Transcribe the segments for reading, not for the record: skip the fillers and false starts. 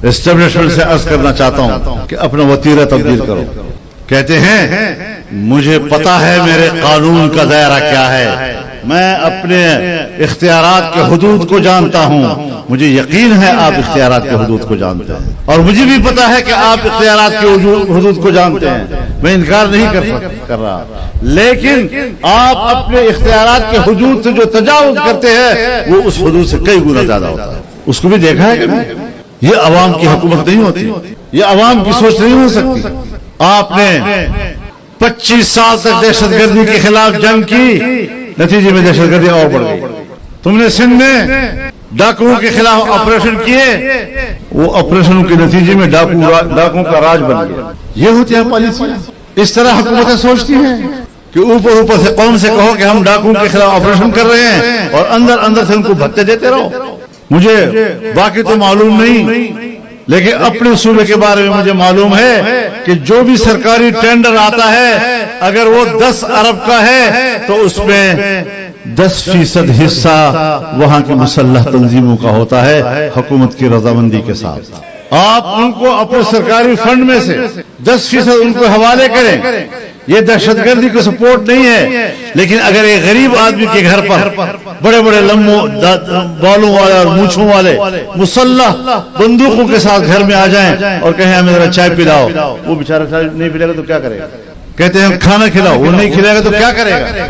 Establishment سے عرض کرنا چاہتا ہوں کہ اپنا وتیرہ تبدیل کرو. کہتے ہیں مجھے پتا ہے میرے قانون کا دائرہ کیا ہے، میں اپنے اختیارات کے حدود کو جانتا ہوں. مجھے یقین ہے آپ اختیارات کے حدود کو جانتے ہیں، اور مجھے بھی پتا ہے کہ آپ اختیارات کے حدود کو جانتے ہیں. میں انکار نہیں کر رہا، لیکن آپ اپنے اختیارات کے حدود سے جو تجاوز کرتے ہیں وہ اس حدود سے کئی گنا زیادہ ہوتا ہے. اس کو بھی دیکھا ہے کہ یہ عوام کی حکومت نہیں ہوتی، یہ عوام کی سوچ نہیں ہو سکتی. آپ نے 25 سال تک دہشت گردی کے خلاف جنگ کی، نتیجے میں دہشت گردی اور بڑھ گئی. تم نے سندھ میں ڈاکوؤں کے خلاف آپریشن کیے، وہ آپریشنوں کے نتیجے میں ڈاکوؤں کا راج بن گیا. یہ ہوتی ہے پالیسی. اس طرح حکومتیں سوچتی ہیں کہ اوپر سے قوم سے کہو کہ ہم ڈاکوؤں کے خلاف آپریشن کر رہے ہیں، اور اندر سے ان کو بھتے دیتے رہو. مجھے باقی تو معلوم نہیں، لیکن اپنے صوبے کے بارے میں مجھے معلوم ہے کہ جو بھی سرکاری ٹینڈر آتا ہے اگر وہ 10 ارب کا ہے تو اس میں 10% حصہ وہاں کی مسلح تنظیموں کا ہوتا ہے حکومت کی رضامندی کے ساتھ. آپ ان کو اپنے سرکاری فنڈ میں سے 10% ان کو حوالے کریں. یہ دہشت گردی کو سپورٹ نہیں ہے، لیکن اگر ایک غریب آدمی کے گھر پر بڑے بڑے لمبوں بالوں والے اور مونچھوں والے مسلح بندوقوں کے ساتھ گھر میں آ جائیں اور کہیں ہمیں ذرا چائے پلاؤ، وہ بیچارہ چائے نہیں پلے گا تو کیا کرے گا؟ کہتے ہیں کھانا کھلاؤ، وہ نہیں کھلائے گا تو کیا کرے گا؟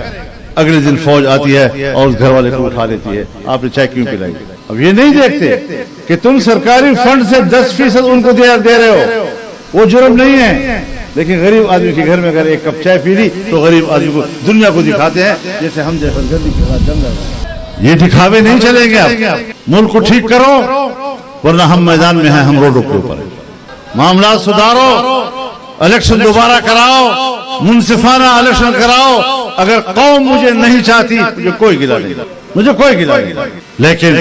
اگلے دن فوج آتی ہے اور اس گھر والے کو اٹھا لیتی ہے، آپ نے چائے کیوں پلائی؟ اب یہ نہیں دیکھتے کہ تم سرکاری فنڈ سے 10% ان کو دے رہے ہو، وہ جرم نہیں ہے. لیکن غریب آدمی کے گھر میں اگر ایک کپ چائے پی لی تو غریب آدمی کو دنیا کو دکھاتے ہیں جیسے ہم دہشت گردی کے ساتھ جنگ لڑ. یہ دکھاوے نہیں چلیں گے. آپ ملک کو ٹھیک کرو، ورنہ ہم میدان میں ہیں، ہم روڈوں کے اوپر. معاملات سدھارو، الیکشن دوبارہ کراؤ، منصفانہ الیکشن کراؤ. اگر قوم مجھے نہیں چاہتی مجھے کوئی گلہ نہیں، لیکن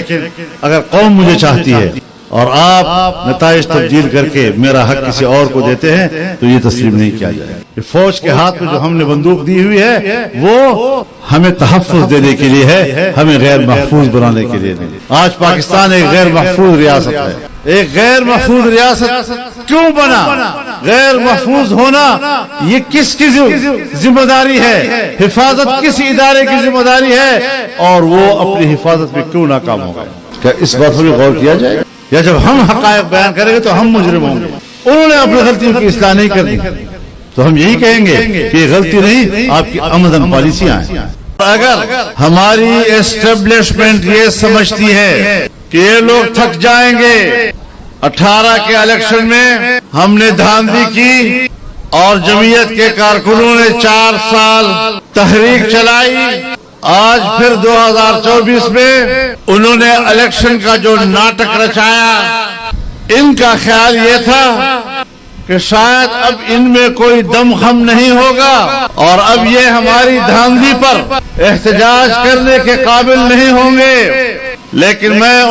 اگر قوم مجھے چاہتی ہے اور آپ نتائج تبدیل کر کے میرا حق کسی اور کو دیتے ہیں تو یہ تسلیم نہیں کیا جائے. فوج کے ہاتھ میں جو ہم نے بندوق دی ہوئی ہے وہ ہمیں تحفظ دینے کے لیے ہے، ہمیں غیر محفوظ بنانے کے لیے نہیں. آج پاکستان ایک غیر محفوظ ریاست ہے. ایک غیر محفوظ ریاست کیوں بنا؟ غیر محفوظ ہونا یہ کس کی ذمہ داری ہے؟ حفاظت کس ادارے کی ذمہ داری ہے؟ اور وہ اپنی حفاظت میں کیوں ناکام ہو گئے؟ کیا اس بات پر غور کیا جائے؟ یا جب ہم حقائق بیان کریں گے تو ہم مجرم ہوں گے؟ انہوں نے اپنی غلطیوں کی اصلاح نہیں کرنی تو ہم یہی کہیں گے کہ یہ غلطی نہیں، آپ کی آمدن پالیسیاں ہیں. اگر ہماری اسٹیبلشمنٹ یہ سمجھتی ہے کہ یہ لوگ تھک جائیں گے، 18 کے الیکشن میں ہم نے دھاندلی کی اور جمعیت کے کارکنوں نے 4 سال تحریک چلائی، آج پھر 2024 میں انہوں نے الیکشن کا جو ناٹک رچایا، ان کا خیال یہ تھا کہ شاید اب ان میں کوئی دم خم نہیں ہوگا اور اب یہ ہماری دھاندلی پر احتجاج کرنے کے قابل نہیں ہوں گے. لیکن میں